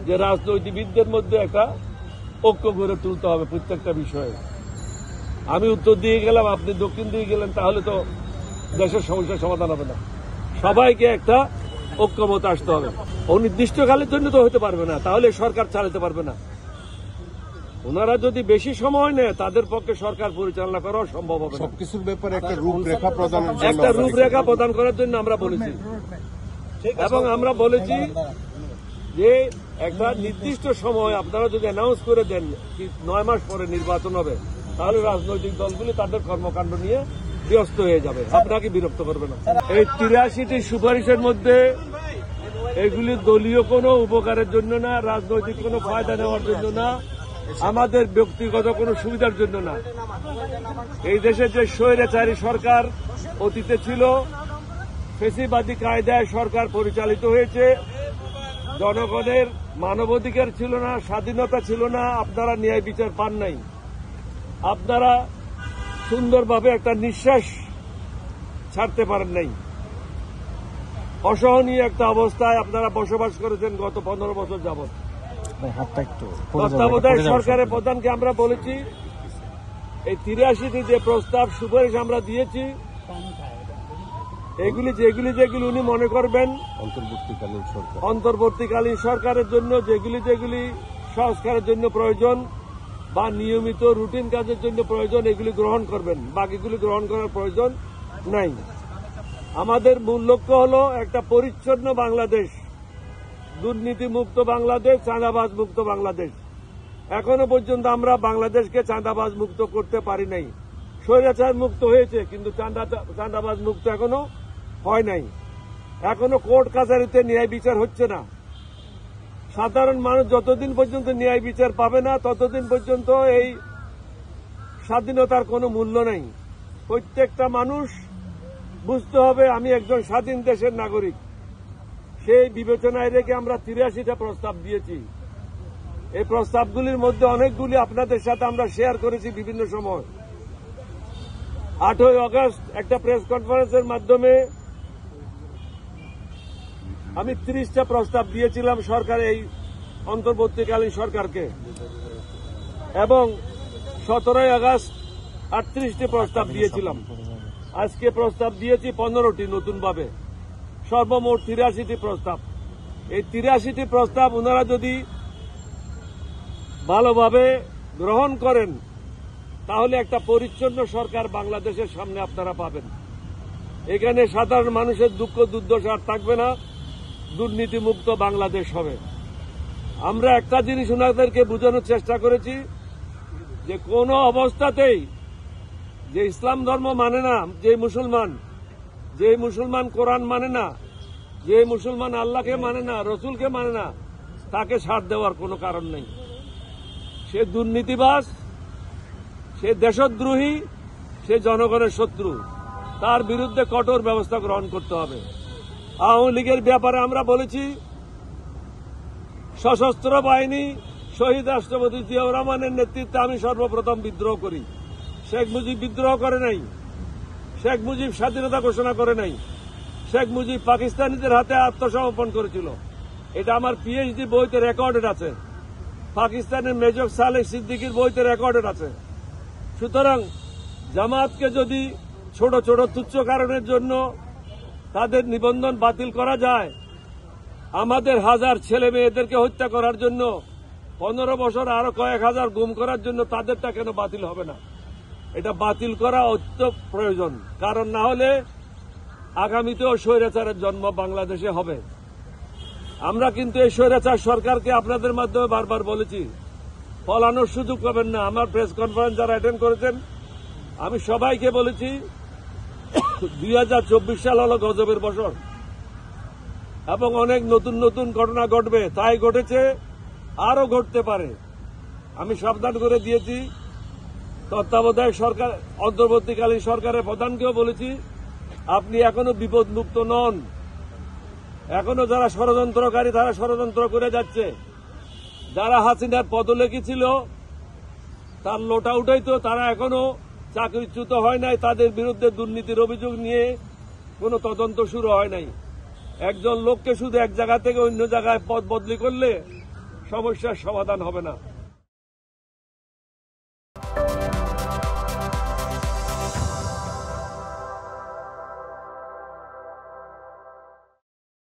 যে রাজনৈতিকবিদদের মধ্যে একটা ঐক্য গড়ে তুলতে হবে প্রত্যেকটা বিষয়ে। আমি উত্তর দিয়ে গেলাম, আপনি দক্ষিণ দিয়ে গেলেন, তাহলে তো দেশের সমস্যার সমাধান হবে না। সবাইকে একটা ঐক্যমত আসতে হবে। অনির্দিষ্টকালের জন্য তো হতে পারবে না, তাহলে সরকার চালাতে পারবে না। ওনারা যদি বেশি সময় নেয় তাদের পক্ষে সরকার পরিচালনা করাও সম্ভব হবে না। সবকিছুর ব্যাপারে একটা রূপরেখা প্রদানের জন্য একটা রূপরেখা প্রদান করার জন্য আমরা বলেছি, এবং আমরা বলেছি যে একটা নির্দিষ্ট সময় আপনারা যদি অ্যানাউন্স করে দেন 9 মাস পরে নির্বাচন হবে, তাহলে রাজনৈতিক দলগুলি তাদের কর্মকাণ্ড নিয়ে ব্যস্ত হয়ে যাবে, আপনাকে বিরক্ত করবে না। এই 83টি সুপারিশের মধ্যে এগুলি দলীয় কোনো উপকারের জন্য না, রাজনৈতিক কোনো ফায়দা নেওয়ার জন্য না, আমাদের ব্যক্তিগত কোনো সুবিধার জন্য না। এই দেশে যে স্বৈরাচারী সরকার অতীতে ছিল, ফ্যাসিবাদী কায়দায় সরকার পরিচালিত হয়েছে, জনগণের মানবাধিকার ছিল না, স্বাধীনতা ছিল না, আপনারা ন্যায় বিচার পান নাই, আপনারা সুন্দরভাবে একটা নিঃশ্বাস ছাড়তে পারেন নাই, অসহনীয় একটা অবস্থায় আপনারা বসবাস করেছেন গত 15 বছর যাবৎ। তত্ত্বাবধায়ক সরকারের প্রধানকে আমরা বলেছি এই 83টি যে প্রস্তাব সুপারিশ আমরা দিয়েছি, এগুলি যেগুলি উনি মনে করবেন অন্তর্বর্তীকালীন সরকারের জন্য যেগুলি সংস্কারের জন্য প্রয়োজন বা নিয়মিত রুটিন কাজের জন্য প্রয়োজন, এগুলি গ্রহণ করবেন, বাকিগুলি গ্রহণ করার প্রয়োজন নাই। আমাদের মূল লক্ষ্য হল একটা পরিচ্ছন্ন বাংলাদেশ, দুর্নীতিমুক্ত বাংলাদেশ, চাঁদাবাজ মুক্ত বাংলাদেশ। এখনো পর্যন্ত আমরা বাংলাদেশকে চাঁদাবাজ মুক্ত করতে পারি নাই। স্বৈরাচার মুক্ত হয়েছে, কিন্তু চাঁদাবাজ মুক্ত এখনো হয় নাই। এখনো কোর্ট কাছারিতে ন্যায় বিচার হচ্ছে না। সাধারণ মানুষ যতদিন পর্যন্ত ন্যায় বিচার পাবে না, ততদিন পর্যন্ত এই স্বাধীনতার কোনো মূল্য নেই। প্রত্যেকটা মানুষ বুঝতে হবে আমি একজন স্বাধীন দেশের নাগরিক। সেই বিবেচনায় রেখে আমরা 83টা প্রস্তাব দিয়েছি। এই প্রস্তাবগুলির মধ্যে অনেকগুলি আপনাদের সাথে আমরা শেয়ার করেছি বিভিন্ন সময়। 8ই আগস্ট একটা প্রেস কনফারেন্সের মাধ্যমে আমি 30টা প্রস্তাব দিয়েছিলাম সরকার, এই অন্তর্বর্তীকালীন সরকারকে, এবং 17ই আগস্ট 38টি প্রস্তাব দিয়েছিলাম। আজকে প্রস্তাব দিয়েছি 15টি নতুনভাবে, সর্বমোট 83টি প্রস্তাব। এই 83টি প্রস্তাব ওনারা যদি ভালোভাবে গ্রহণ করেন, তাহলে একটা পরিচ্ছন্ন সরকার বাংলাদেশের সামনে আপনারা পাবেন। এখানে সাধারণ মানুষের দুঃখ দুর্দশা আর থাকবে না, দুর্নীতিমুক্ত বাংলাদেশ হবে। আমরা একটা জিনিস ওনাদেরকে বোঝানোর চেষ্টা করেছি যে কোনো অবস্থাতেই যে ইসলাম ধর্ম মানে না, যে মুসলমান কোরআন মানে না, যে মুসলমান আল্লাহকে মানে না, রসুলকে মানে না, তাকে ছাড় দেওয়ার কোনো কারণ নেই। সে দুর্নীতিবাজ, সে দেশদ্রোহী, সে জনগণের শত্রু, তার বিরুদ্ধে কঠোর ব্যবস্থা গ্রহণ করতে হবে। আওয়ামী লীগের ব্যাপারে আমরা বলেছি সশস্ত্র বাহিনী শহীদ রাষ্ট্রপতি জিয়াউর রহমানের নেতৃত্বে আমি সর্বপ্রথম বিদ্রোহ করি। শেখ মুজিব বিদ্রোহ করে নাই, শেখ মুজিব স্বাধীনতা ঘোষণা করে নাই, শেখ মুজিব পাকিস্তানিদের হাতে আত্মসমর্পণ করেছিল। এটা আমার পিএইচডি বইতে রেকর্ডেড আছে, পাকিস্তানের মেজর সালেহ সিদ্দিকীর বইতে রেকর্ডেড আছে। সুতরাং জামাতকে যদি ছোট ছোট তুচ্ছ কারণের জন্য তাদের নিবন্ধন বাতিল করা যায়, আমাদের হাজার ছেলে মেয়েদেরকে হত্যা করার জন্য 15 বছর আরো কয়েক হাজার গুম করার জন্য তাদেরটা কেন বাতিল হবে না? এটা বাতিল করা অত্যন্ত প্রয়োজন, কারণ না হলে আগামীতেও স্বৈরাচারের জন্ম বাংলাদেশে হবে। আমরা কিন্তু এই স্বৈরাচার সরকারকে আপনাদের মাধ্যমে বারবার বলেছি পলানোর সুযোগ পাবেন না। আমার প্রেস কনফারেন্স যারা অ্যাটেন্ড করেছেন, আমি সবাইকে বলেছি 2024 সাল হল গজবের বছর এবং অনেক নতুন নতুন ঘটনা ঘটবে, তাই ঘটেছে, আরো ঘটতে পারে। আমি সাবধান করে দিয়েছি। তত্ত্বাবধায়ক সরকার, অন্তর্বর্তীকালীন সরকারের প্রধানকেও বলেছি আপনি এখনো বিপদমুক্ত নন। এখনো যারা ষড়যন্ত্রকারী তারা ষড়যন্ত্র করে যাচ্ছে। যারা হাসিনার পদলেখী ছিল, তার লোটা উঠাইতো, তারা এখনো চাকরিচ্যুত হয় নাই, তাদের বিরুদ্ধে দুর্নীতির অভিযোগ নিয়ে কোনো তদন্ত শুরু হয় নাই। একজন লোককে শুধু এক জায়গা থেকে অন্য জায়গায় পদ বদলি করলে সমস্যার সমাধান হবে না।